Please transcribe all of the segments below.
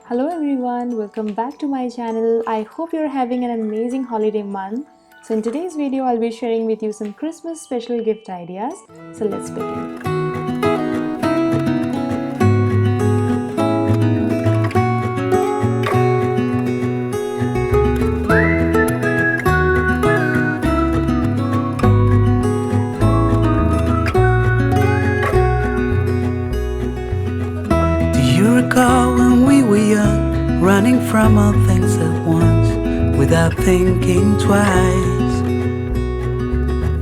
Hello everyone, welcome back to my channel. I hope you're having an amazing holiday month. So in today's video, I'll be sharing with you some Christmas special gift ideas. So let's begin. Do you recall when we were young, running from all things at once, without thinking twice?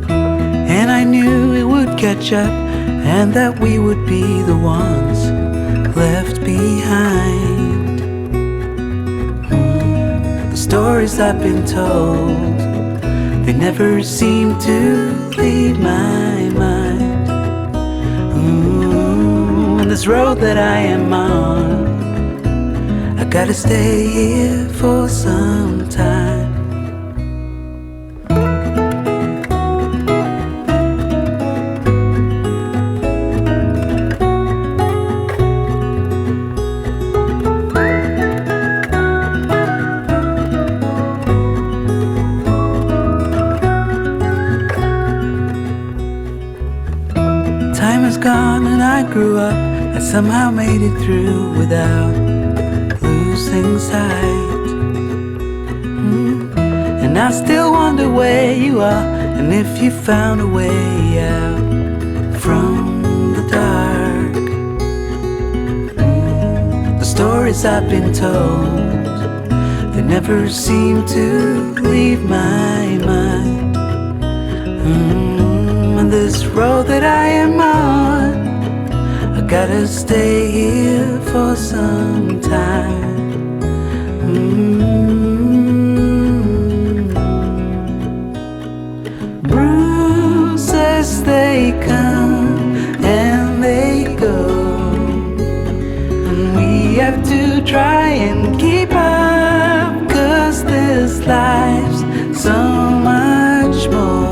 And I knew it would catch up, and that we would be the ones left behind. The stories I've been told, they never seem to leave my mind. On this road that I am on, I gotta stay here for some time. Time is gone and I grew up. I somehow made it through without losing sight. And I still wonder where you are, and if you found a way out from the dark. The stories I've been told, they never seem to leave my mind. On this road that I am on, I gotta stay here for some time. Bruises, they come and they go, and we have to try and keep up, 'cause this life's so much more.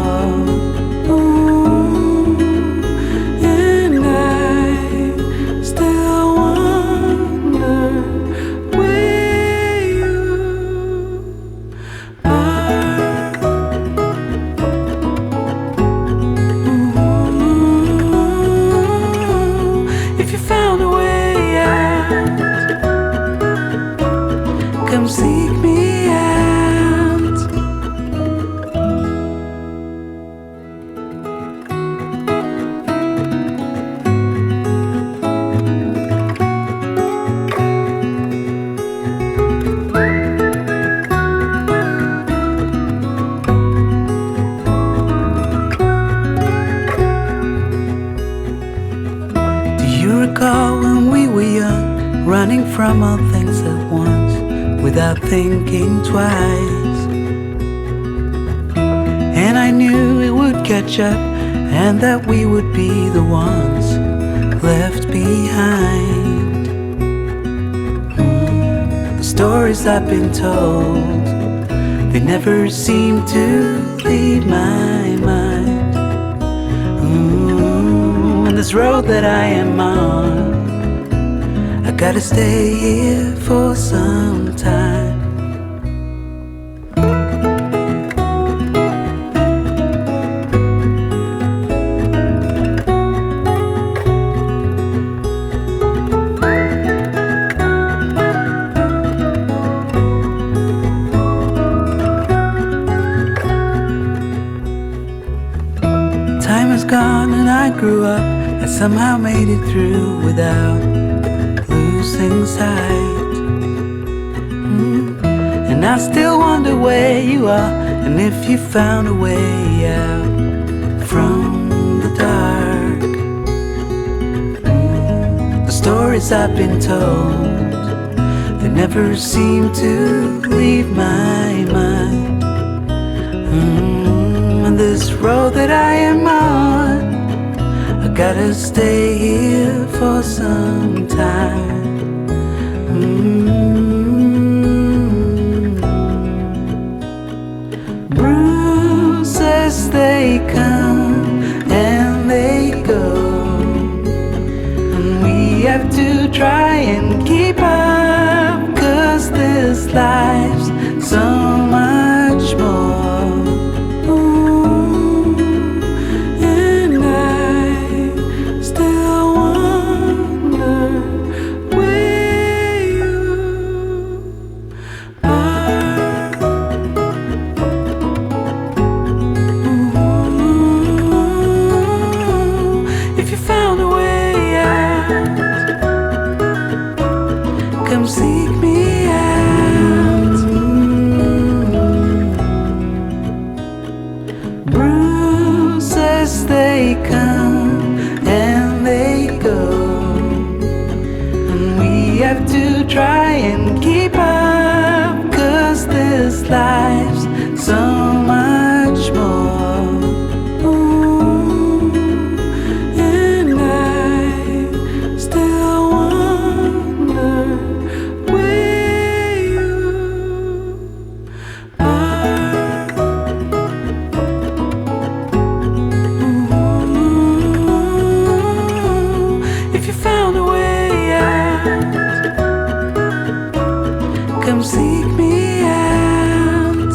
Come seek me out. Do you recall when we were young, running from all things at once, without thinking twice? And I knew it would catch up, and that we would be the ones left behind. The stories I've been told, they never seem to leave my mind. On this road that I am on, I gotta stay here for some time. Time is gone and I grew up. I somehow made it through without losing sight. And I still wonder where you are, and if you found a way out from the dark. The stories I've been told, they never seem to leave my mind. On this road that I am on, I gotta stay here for some time. Bruises, they come and they go, and we have to try and keep up, this life's so much more. Ooh, and I still wonder where you are. Ooh, if you found a way out, come seek me out. Bruises, they come and they go, and we have to try and keep up, 'cause this life's so much more. Ooh, and I still wonder where you are. Ooh, if you found a way out, come seek me out.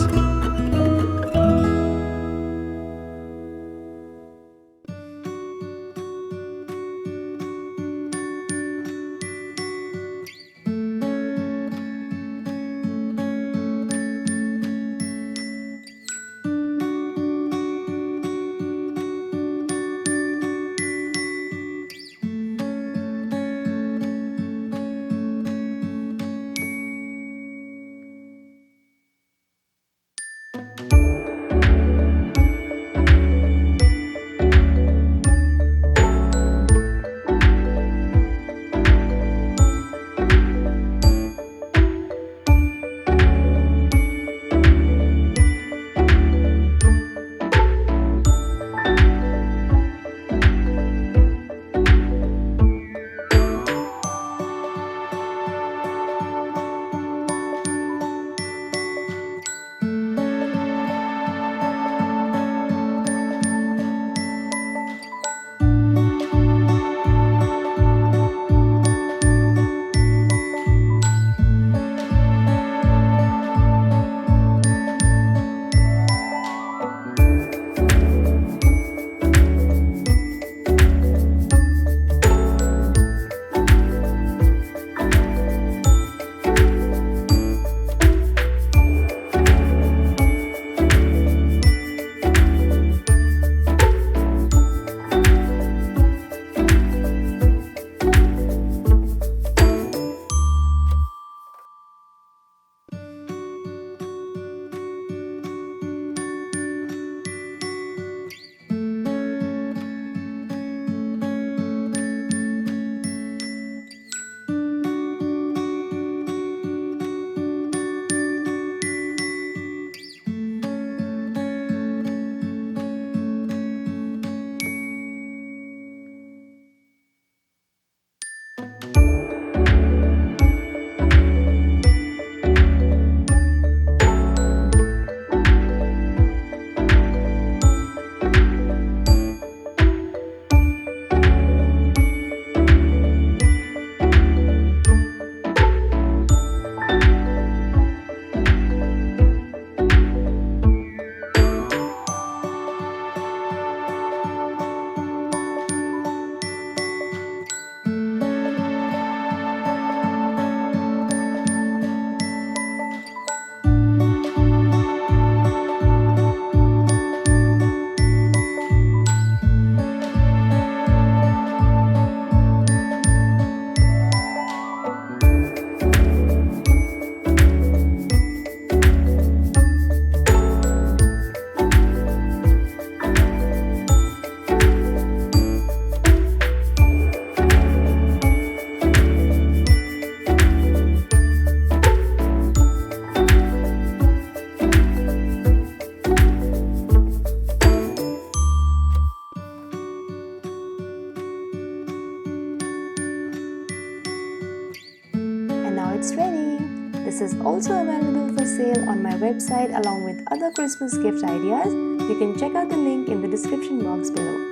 it's ready. This is also available for sale on my website along with other Christmas gift ideas. You can check out the link in the description box below.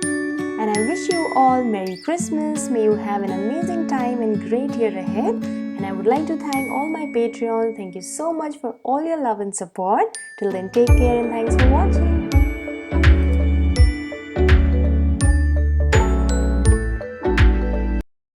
And I wish you all Merry Christmas. May you have an amazing time and great year ahead. And I would like to thank all my Patreons. Thank you so much for all your love and support. Till then, take care and thanks for watching.